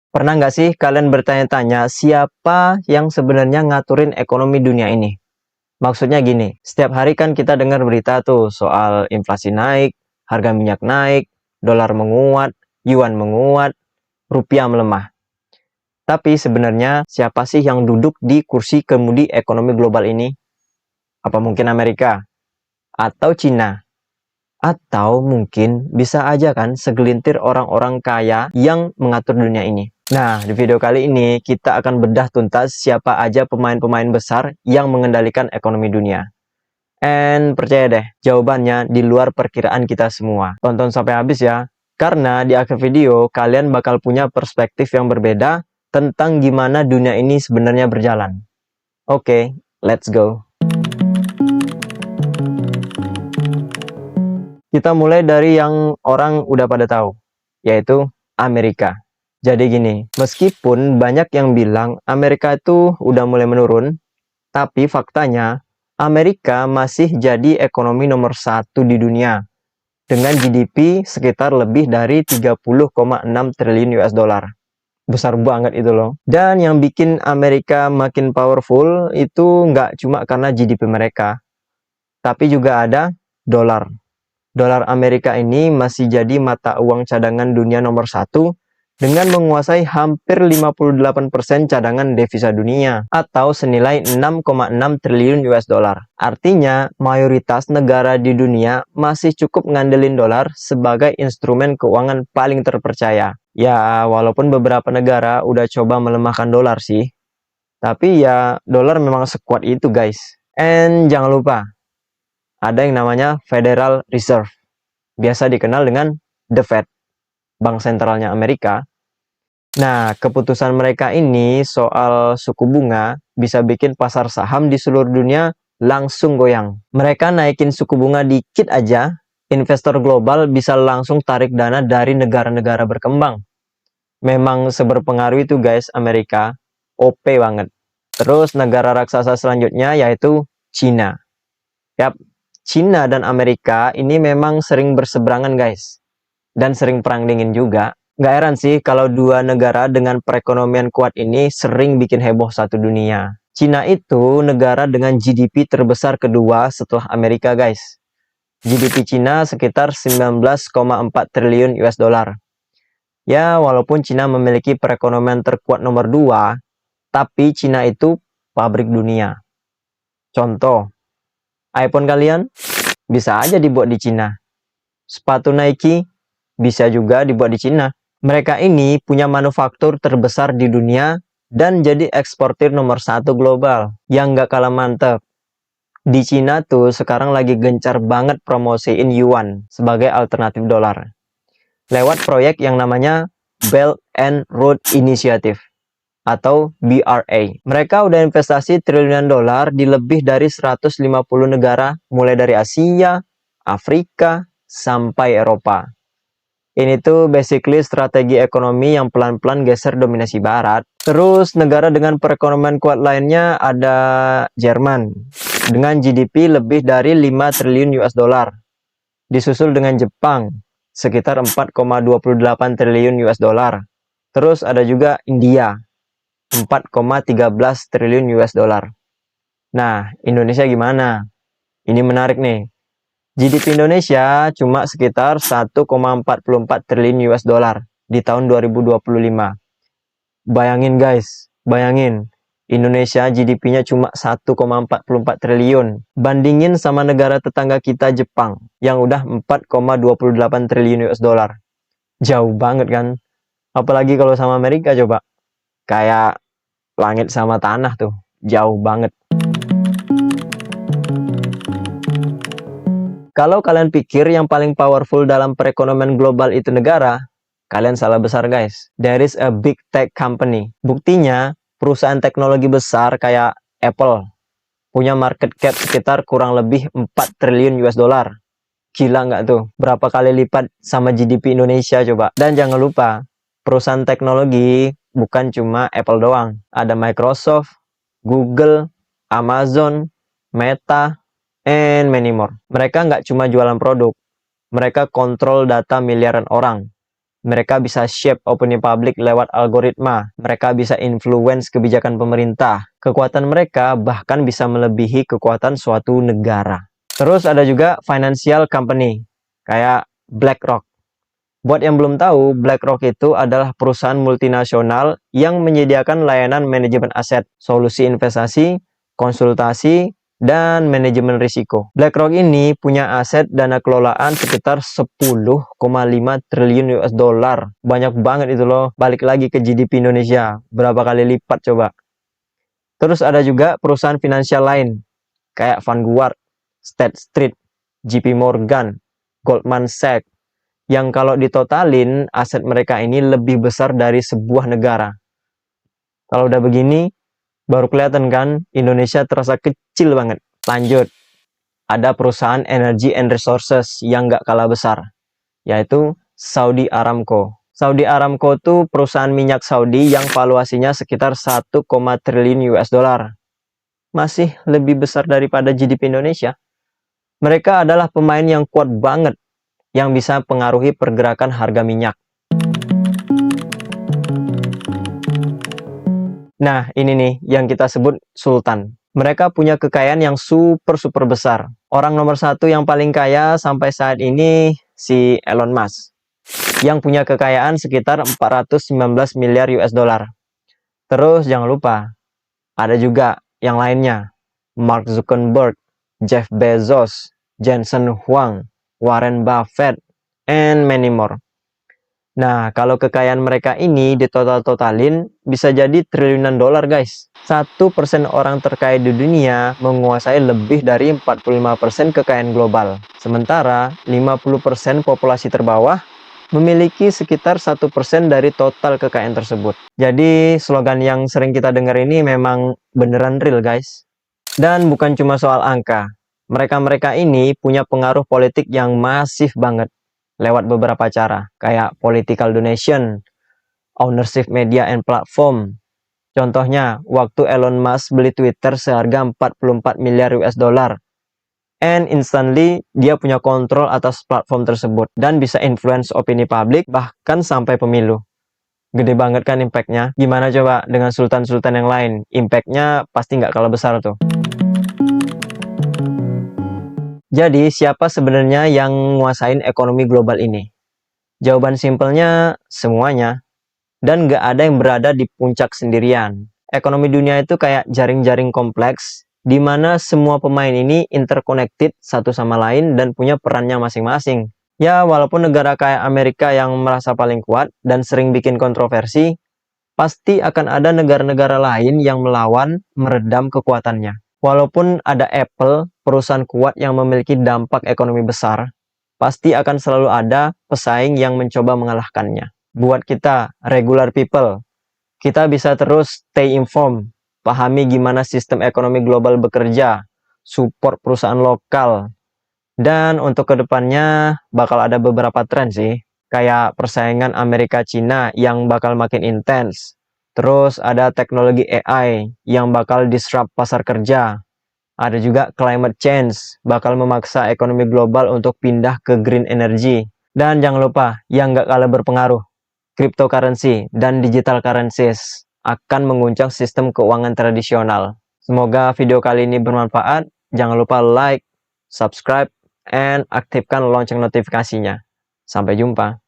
Pernah nggak sih kalian bertanya-tanya siapa yang sebenarnya ngaturin ekonomi dunia ini? Maksudnya gini, setiap hari kan kita dengar berita tuh soal inflasi naik, harga minyak naik, dolar menguat, yuan menguat, rupiah melemah. Tapi sebenarnya siapa sih yang duduk di kursi kemudi ekonomi global ini? Apa mungkin Amerika? Atau Cina? Atau mungkin bisa aja kan segelintir orang-orang kaya yang mengatur dunia ini. Nah, di video kali ini kita akan bedah tuntas siapa aja pemain-pemain besar yang mengendalikan ekonomi dunia. And percaya deh, jawabannya di luar perkiraan kita semua. Tonton sampai habis ya, karena di akhir video kalian bakal punya perspektif yang berbeda tentang gimana dunia ini sebenarnya berjalan. Oke, let's go. Kita mulai dari yang orang udah pada tahu, yaitu Amerika. Jadi gini, meskipun banyak yang bilang Amerika itu udah mulai menurun, tapi faktanya Amerika masih jadi ekonomi nomor satu di dunia dengan GDP sekitar lebih dari 30,6 triliun US dollar. Besar banget itu loh. Dan yang bikin Amerika makin powerful itu nggak cuma karena GDP mereka, tapi juga ada dolar. Dolar Amerika ini masih jadi mata uang cadangan dunia nomor satu dengan menguasai hampir 58% cadangan devisa dunia atau senilai 6,6 triliun US dollar. Artinya, mayoritas negara di dunia masih cukup ngandelin dolar sebagai instrumen keuangan paling terpercaya. Ya, walaupun beberapa negara udah coba melemahkan dolar sih, tapi ya dolar memang sekuat itu guys. And jangan lupa, ada yang namanya Federal Reserve, biasa dikenal dengan The Fed, bank sentralnya Amerika. Nah, keputusan mereka ini soal suku bunga bisa bikin pasar saham di seluruh dunia langsung goyang. Mereka naikin suku bunga dikit aja, investor global bisa langsung tarik dana dari negara-negara berkembang. Memang seberpengaruh itu guys Amerika, OP banget. Terus negara raksasa selanjutnya yaitu Cina. Yap, Cina dan Amerika ini memang sering berseberangan guys. Dan sering perang dingin juga. Nggak heran sih kalau dua negara dengan perekonomian kuat ini sering bikin heboh satu dunia. Cina itu negara dengan GDP terbesar kedua setelah Amerika guys. GDP Cina sekitar 19,4 triliun US dollar. Ya, walaupun Cina memiliki perekonomian terkuat nomor 2, tapi Cina itu pabrik dunia. Contoh, iPhone kalian bisa aja dibuat di Cina. Sepatu Nike bisa juga dibuat di Cina. Mereka ini punya manufaktur terbesar di dunia dan jadi eksportir nomor satu global yang nggak kalah mantep. Di Cina tuh sekarang lagi gencar banget promosiin yuan sebagai alternatif dolar. Lewat proyek yang namanya Belt and Road Initiative atau BRA. Mereka udah investasi triliunan dolar di lebih dari 150 negara mulai dari Asia, Afrika, sampai Eropa. Ini tuh basically strategi ekonomi yang pelan-pelan geser dominasi barat. Terus negara dengan perekonomian kuat lainnya ada Jerman dengan GDP lebih dari 5 triliun US dollar. Disusul dengan Jepang sekitar 4,28 triliun US dollar. Terus ada juga India 4,13 triliun US dollar. Nah, Indonesia gimana? Ini menarik nih. GDP Indonesia cuma sekitar 1,44 triliun US dollar di tahun 2025. Bayangin guys, bayangin. Indonesia GDP-nya cuma 1,44 triliun. Bandingin sama negara tetangga kita Jepang yang udah 4,28 triliun US dollar. Jauh banget kan? Apalagi kalau sama Amerika coba. Kayak langit sama tanah tuh. Jauh banget. Kalau kalian pikir yang paling powerful dalam perekonomian global itu negara, kalian salah besar guys. There is a big tech company. Buktinya, perusahaan teknologi besar kayak Apple punya market cap sekitar kurang lebih 4 triliun US dollar. Gila nggak tuh? Berapa kali lipat sama GDP Indonesia coba? Dan jangan lupa, perusahaan teknologi bukan cuma Apple doang. Ada Microsoft, Google, Amazon, Meta, and many more. Mereka nggak cuma jualan produk, mereka kontrol data miliaran orang. Mereka bisa shape opini publik lewat algoritma. Mereka bisa influence kebijakan pemerintah. Kekuatan mereka bahkan bisa melebihi kekuatan suatu negara. Terus ada juga financial company, kayak BlackRock. Buat yang belum tahu, BlackRock itu adalah perusahaan multinasional yang menyediakan layanan manajemen aset, solusi investasi, konsultasi, dan manajemen risiko. BlackRock ini punya aset dana kelolaan sekitar 10,5 triliun US dollar. Banyak banget itu loh. Balik lagi ke GDP Indonesia. Berapa kali lipat coba. Terus ada juga perusahaan finansial lain, kayak Vanguard, State Street, JP Morgan, Goldman Sachs, yang kalau ditotalin aset mereka ini lebih besar dari sebuah negara. Kalau udah begini, baru kelihatan kan Indonesia terasa kecil banget. Lanjut, ada perusahaan energy and resources yang nggak kalah besar, yaitu Saudi Aramco. Saudi Aramco itu perusahaan minyak Saudi yang valuasinya sekitar 1, triliun US dollar. Masih lebih besar daripada GDP Indonesia. Mereka adalah pemain yang kuat banget yang bisa pengaruhi pergerakan harga minyak. Nah, ini nih yang kita sebut sultan. Mereka punya kekayaan yang super besar. Orang nomor satu yang paling kaya sampai saat ini si Elon Musk, yang punya kekayaan sekitar 419 miliar US dollar. Terus jangan lupa, ada juga yang lainnya. Mark Zuckerberg, Jeff Bezos, Jensen Huang, Warren Buffett, and many more. Nah, kalau kekayaan mereka ini ditotal-totalin, bisa jadi triliunan dolar, guys. 1% orang terkaya di dunia menguasai lebih dari 45% kekayaan global. Sementara, 50% populasi terbawah memiliki sekitar 1% dari total kekayaan tersebut. Jadi, slogan yang sering kita dengar ini memang beneran real, guys. Dan bukan cuma soal angka. Mereka-mereka ini punya pengaruh politik yang masif banget lewat beberapa cara, kayak political donation, ownership media and platform. Contohnya, waktu Elon Musk beli Twitter seharga 44 miliar US dollar, and instantly dia punya kontrol atas platform tersebut dan bisa influence opini publik bahkan sampai pemilu. Gede banget kan impact-nya? Gimana coba dengan sultan-sultan yang lain? Impact-nya pasti nggak kalah besar tuh. Jadi, siapa sebenarnya yang nguasain ekonomi global ini? Jawaban simpelnya, semuanya. Dan nggak ada yang berada di puncak sendirian. Ekonomi dunia itu kayak jaring-jaring kompleks, di mana semua pemain ini interconnected satu sama lain dan punya perannya masing-masing. Ya, walaupun negara kayak Amerika yang merasa paling kuat dan sering bikin kontroversi, pasti akan ada negara-negara lain yang melawan, meredam kekuatannya. Walaupun ada Apple, perusahaan kuat yang memiliki dampak ekonomi besar, pasti akan selalu ada pesaing yang mencoba mengalahkannya. Buat kita, regular people, kita bisa terus stay informed, pahami gimana sistem ekonomi global bekerja, support perusahaan lokal, dan untuk kedepannya bakal ada beberapa tren sih, kayak persaingan Amerika-China yang bakal makin intens. Terus ada teknologi AI yang bakal disrupt pasar kerja. Ada juga climate change, bakal memaksa ekonomi global untuk pindah ke green energy. Dan jangan lupa, yang nggak kalah berpengaruh, cryptocurrency dan digital currencies akan menguncang sistem keuangan tradisional. Semoga video kali ini bermanfaat. Jangan lupa like, subscribe, and aktifkan lonceng notifikasinya. Sampai jumpa.